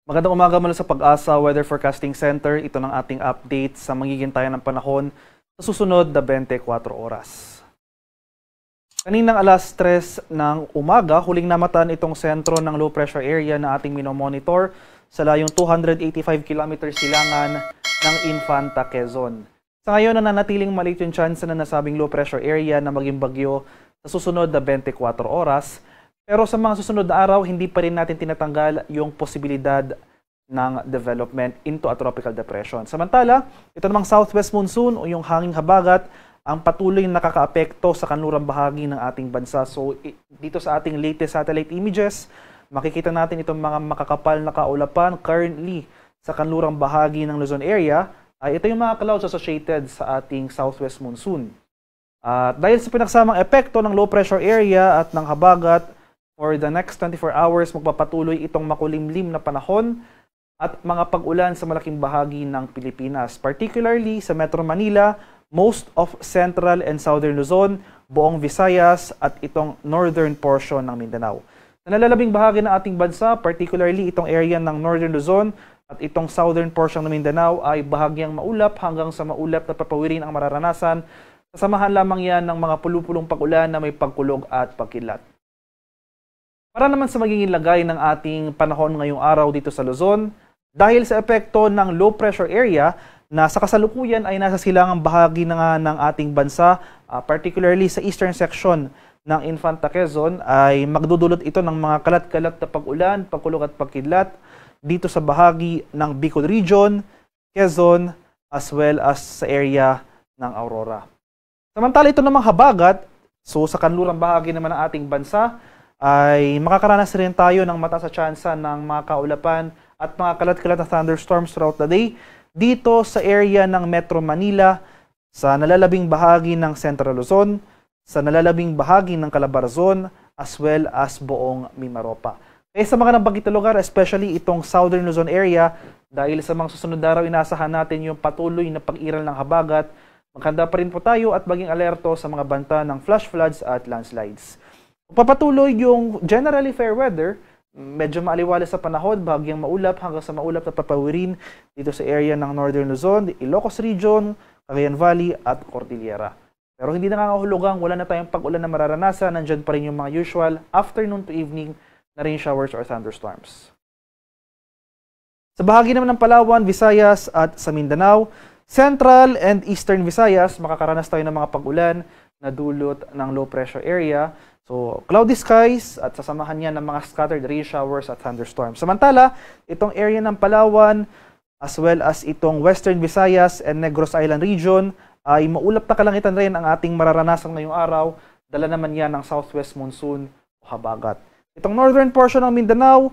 Magandang umaga mula sa Pag-asa Weather Forecasting Center. Ito ng ating update sa magigintayan ng panahon sa susunod na 24 oras. Kaninang alas 3 ng umaga, huling namataan itong sentro ng low pressure area na ating minomonitor sa layong 285 km silangan ng Infanta, Quezon. Sa ngayon, nananatiling maliit yung chance na nasabing low pressure area na maging bagyo sa susunod na 24 oras. Pero sa mga susunod na araw, hindi pa rin natin tinatanggal yung posibilidad ng development into a tropical depression. Samantala, ito namang southwest monsoon o yung hanging habagat ang patuloy na nakakaapekto sa kanlurang bahagi ng ating bansa. So dito sa ating latest satellite images, makikita natin itong mga makakapal na kaulapan currently sa kanlurang bahagi ng Luzon area. Ito yung mga clouds associated sa ating southwest monsoon. Dahil sa pinagsamang epekto ng low pressure area at ng habagat, for the next 24 hours, magpapatuloy itong makulimlim na panahon at mga pag-ulan sa malaking bahagi ng Pilipinas. Particularly sa Metro Manila, most of Central and Southern Luzon, buong Visayas at itong northern portion ng Mindanao. Sa nalalabing bahagi ng ating bansa, particularly itong area ng Northern Luzon at itong southern portion ng Mindanao ay bahagyang maulap hanggang sa maulap na papawirin ang mararanasan. Kasamahan lamang yan ng mga pulupulong pag-ulan na may pagkulog at pagkidlat. Para naman sa magiging lagay ng ating panahon ngayong araw dito sa Luzon, dahil sa epekto ng low pressure area na sa kasalukuyan ay nasa silangang bahagi na nga ng ating bansa, particularly sa eastern section ng Infanta, Quezon, ay magdudulot ito ng mga kalat-kalat na pag-ulan, pagkulog at pagkidlat dito sa bahagi ng Bicol Region, Quezon, as well as sa area ng Aurora. Samantala ito namang habagat, so sa kanlurang bahagi naman ng ating bansa, ay makakaranas rin tayo ng mataas na tsansa ng mga kaulapan at mga kalat-kalat na thunderstorms throughout the day dito sa area ng Metro Manila, sa nalalabing bahagi ng Central Luzon, sa nalalabing bahagi ng Calabarzon, as well as buong Mimaropa. Kaya sa mga nabanggit na lugar, especially itong Southern Luzon area, dahil sa mga susunod na araw, inaasahan natin yung patuloy na pag-iral ng habagat. Maghanda pa rin po tayo at maging alerto sa mga banta ng flash floods at landslides. Papatuloy yung generally fair weather, medyo maaliwalas sa panahon, bahagyang maulap hanggang sa maulap na papawirin dito sa area ng Northern Luzon, Ilocos Region, Cagayan Valley at Cordillera. Pero hindi nangangahulugang wala na tayong pag-ulan na mararanasan, nandyan pa rin yung mga usual afternoon to evening na rain showers or thunderstorms. Sa bahagi naman ng Palawan, Visayas at sa Mindanao, Central and Eastern Visayas, makakaranas tayo ng mga pag-ulan na dulot ng low pressure area. So, cloudy skies at sasamahan niya ng mga scattered rain showers at thunderstorms. Samantala, itong area ng Palawan as well as itong Western Visayas and Negros Island region ay maulap na kalangitan rin ang ating mararanasan ngayong araw. Dala naman yan ng southwest monsoon o habagat. Itong northern portion ng Mindanao,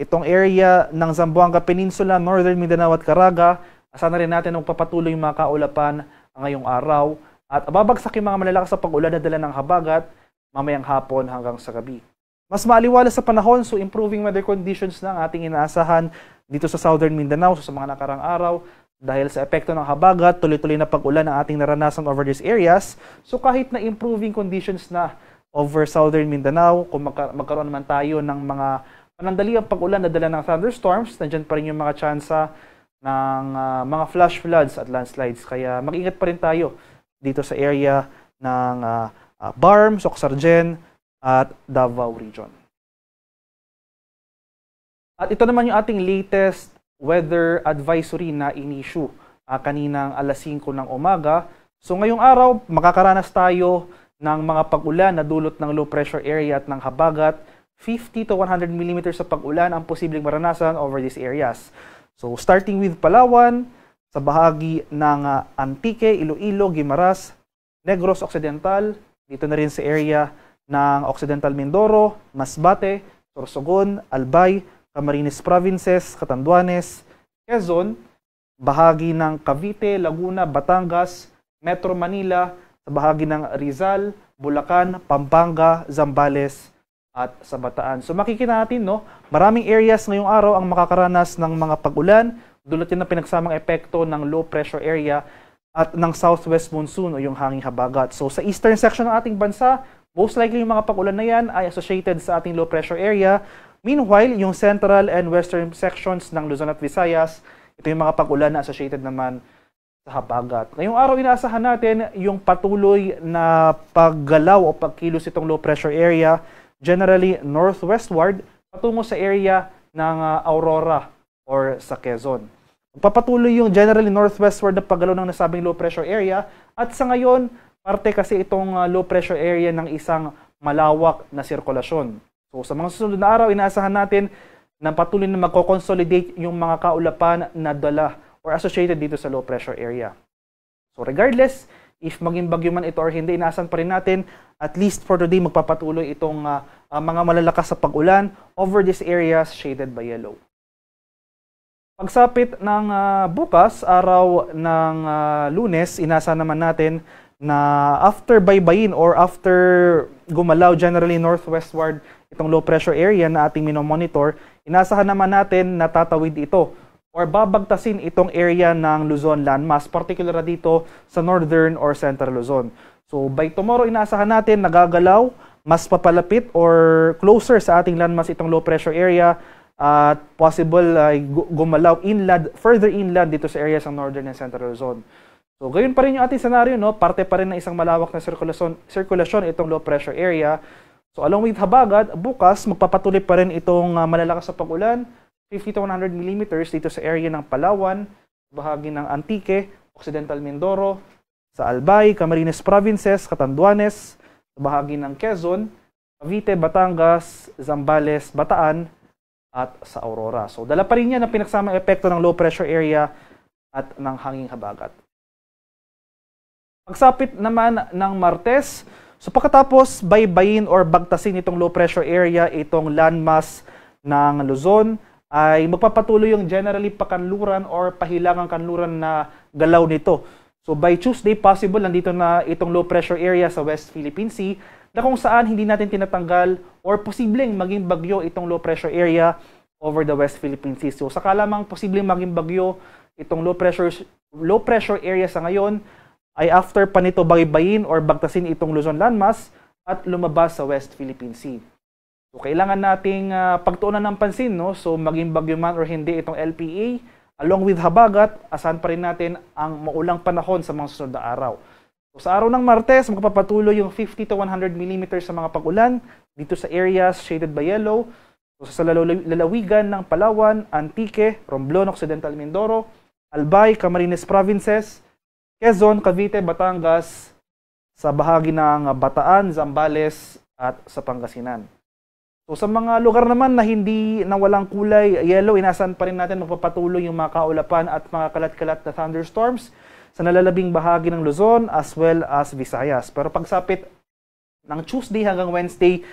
itong area ng Zamboanga Peninsula, Northern Mindanao at Caraga, asahan na rin natin na magpapatuloy yung mga kaulapan ngayong araw. At babagsak yung mga malalakas sa pag-ulan na dala ng habagat mamayang hapon hanggang sa gabi. Mas maaliwalas sa panahon, so improving weather conditions na ang ating inaasahan dito sa Southern Mindanao sa mga nakarang araw. Dahil sa epekto ng habagat, tuloy-tuloy na pag-ulan ang ating naranasan over these areas. So kahit na improving conditions na over Southern Mindanao, kung magkaroon naman tayo ng mga panandaliang pag-ulan na dala ng thunderstorms, nandyan pa rin yung mga tsansa ng mga flash floods at landslides. Kaya mag-ingat pa rin tayo dito sa area ng Barm, Socsargen at Davao Region. At ito naman yung ating latest weather advisory na in-issue kaninang alas 5 ng umaga. So ngayong araw, makakaranas tayo ng mga pag-ulan na dulot ng low pressure area at ng habagat. 50 to 100 mm sa pag-ulan ang posibleng maranasan over these areas. So starting with Palawan, sa bahagi ng Antique, Iloilo, Guimaras, Negros Occidental, dito na rin sa area ng Occidental Mindoro, Masbate, Sorsogon, Albay, Camarines Provinces, Catanduanes, Quezon, bahagi ng Cavite, Laguna, Batangas, Metro Manila, sa bahagi ng Rizal, Bulacan, Pampanga, Zambales, at sa Bataan. So makikita natin, no, maraming areas ngayong araw ang makakaranas ng mga pag-ulan, dulot yan ng pinagsamang epekto ng low pressure area at ng southwest monsoon o yung hanging habagat. So sa eastern section ng ating bansa, most likely yung mga pag-ulan na yan ay associated sa ating low pressure area. Meanwhile, yung central and western sections ng Luzon at Visayas, ito yung mga pag-ulan na associated naman sa habagat. Ngayong araw, inaasahan natin yung patuloy na paggalaw o pagkilos itong low pressure area, generally northwestward, patungo sa area ng Aurora or sa Quezon. Papatuloy yung generally northwestward na paggalaw ng nasabing low pressure area at sa ngayon, parte kasi itong low pressure area ng isang malawak na sirkulasyon. So sa mga susunod na araw, inaasahan natin na patuloy na magko-consolidate yung mga kaulapan na dala or associated dito sa low pressure area. So regardless, if maging bagyo man ito or hindi, inaasahan pa rin natin, at least for today, magpapatuloy itong mga malalakas sa pag-ulan over these areas shaded by yellow. Pagsapit ng bukas, araw ng Lunes, inaasahan naman natin na after baybayin or after gumalaw generally northwestward itong low pressure area na ating minomonitor, inaasahan naman natin na tatawid ito or babagtasin itong area ng Luzon landmass, particular dito sa northern or central Luzon. So by tomorrow, inaasahan natin nagagalaw, mas papalapit or closer sa ating landmass itong low pressure area at possible gumalaw inland, further inland dito sa areas ng northern and central Luzon. So gayon pa rin yung ating scenario, no? Parte pa rin ng isang malawak na sirkulasyon itong low pressure area. So along with habagat, bukas magpapatuloy pa rin itong malalakas sa pag-ulan, 50 to 100 millimeters dito sa area ng Palawan, bahagi ng Antique, Occidental Mindoro, sa Albay, Camarines Provinces, Catanduanes, sa bahagi ng Quezon, Cavite, Batangas, Zambales, Bataan, at sa Aurora. So dala pa rin yan ang pinagsamang epekto ng low pressure area at ng hanging habagat. Pagsapit naman ng Martes, so pagkatapos baybayin or bagtasin itong low pressure area, itong landmass ng Luzon, ay magpapatuloy yung generally pakanluran or pahilangang kanluran na galaw nito. So by Tuesday, possible nandito na itong low pressure area sa West Philippine Sea na kung saan hindi natin tinatanggal or posibleng maging bagyo itong low pressure area over the West Philippine Sea. So saka lamang posibleng maging bagyo itong low pressure area sa ngayon ay after pa nito baybayin or bagtasin itong Luzon landmass at lumabas sa West Philippine Sea. So kailangan nating pagtuunan ng pansin, no? So maging bagyo man or hindi itong LPA, along with habagat, asahan pa rin natin ang maulang panahon sa mga susunod na araw. So sa araw ng Martes, magpapatuloy yung 50 to 100 millimeters sa mga pag-ulan dito sa areas shaded by yellow. So sa lalawigan ng Palawan, Antique, Romblon, Occidental Mindoro, Albay, Camarines Provinces, Quezon, Cavite, Batangas, sa bahagi ng Bataan, Zambales, at sa Pangasinan. So sa mga lugar naman na hindi na walang kulay yellow, inaasahan pa rin natin magpapatuloy yung mga kaulapan at mga kalat-kalat na thunderstorms sa nalalabing bahagi ng Luzon as well as Visayas. Pero pagsapit ng Tuesday hanggang Wednesday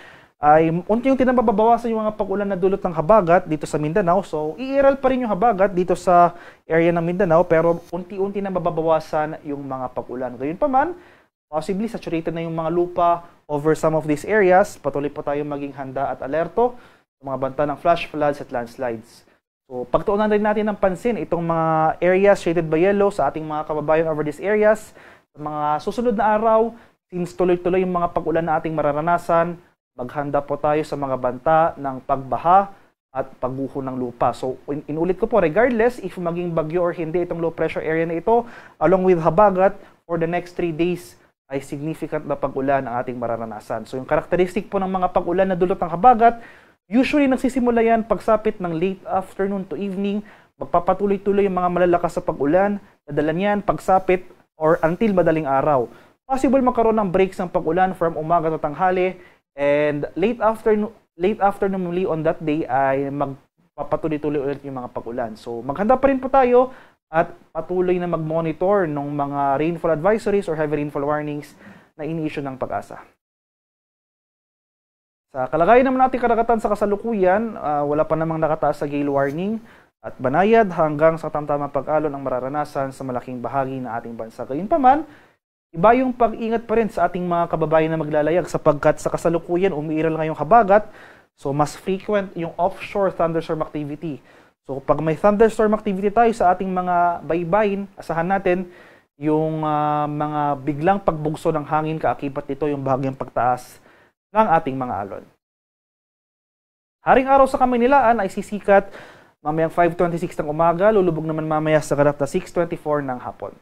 ay unti-unti na mababawasan yung mga pag-ulan na dulot ng habagat dito sa Mindanao. So iiral pa rin yung habagat dito sa area ng Mindanao pero unti-unti na mababawasan yung mga pag-ulan. Gayunpaman, possibly saturated na yung mga lupa over some of these areas. Patuloy po tayong maging handa at alerto sa mga banta ng flash floods at landslides. So pagtuunan rin natin ng pansin itong mga areas shaded by yellow sa ating mga kababayan over these areas. Sa mga susunod na araw, since tuloy-tuloy yung mga pag-ulan na ating mararanasan, maghanda po tayo sa mga banta ng pagbaha at pagguho ng lupa. So inulit ko po, regardless if maging bagyo or hindi itong low pressure area na ito, along with habagat, for the next 3 days, ay significant na pag-ulan ang ating mararanasan. So yung karakteristik po ng mga pag-ulan na dulot ng habagat, usually nagsisimula yan pagsapit ng late afternoon to evening, magpapatuloy-tuloy yung mga malalakas sa pag-ulan, dadalan yan pagsapit or until madaling araw. Possible magkaroon ng breaks ng pag-ulan from umaga to tanghali, and late afternoon muli on that day ay magpapatuloy-tuloy ulit yung mga pag-ulan. So maghanda pa rin po tayo at patuloy na mag-monitor ng mga rainfall advisories or heavy rainfall warnings na ini-issue ng Pag-asa. Sa kalagayan naman natin karagatan sa kasalukuyan, wala pa namang nakataas sa gale warning at banayad hanggang sa tamtamang pag-alon ang mararanasan sa malaking bahagi ng ating bansa. Gayunpaman, iba yung pag-ingat pa rin sa ating mga kababayan na maglalayag sapagkat sa kasalukuyan umiiral ngayong habagat, so mas frequent yung offshore thunderstorm activity. So pag may thunderstorm activity tayo sa ating mga baybayin, asahan natin yung mga biglang pagbugso ng hangin kaakibat nito yung bahagyang pagtaas ng ating mga alon. Haring araw sa Kamaynilaan ay sisikat mamayang 5:26 ng umaga, lulubog naman mamaya sa ganap na 6:24 ng hapon.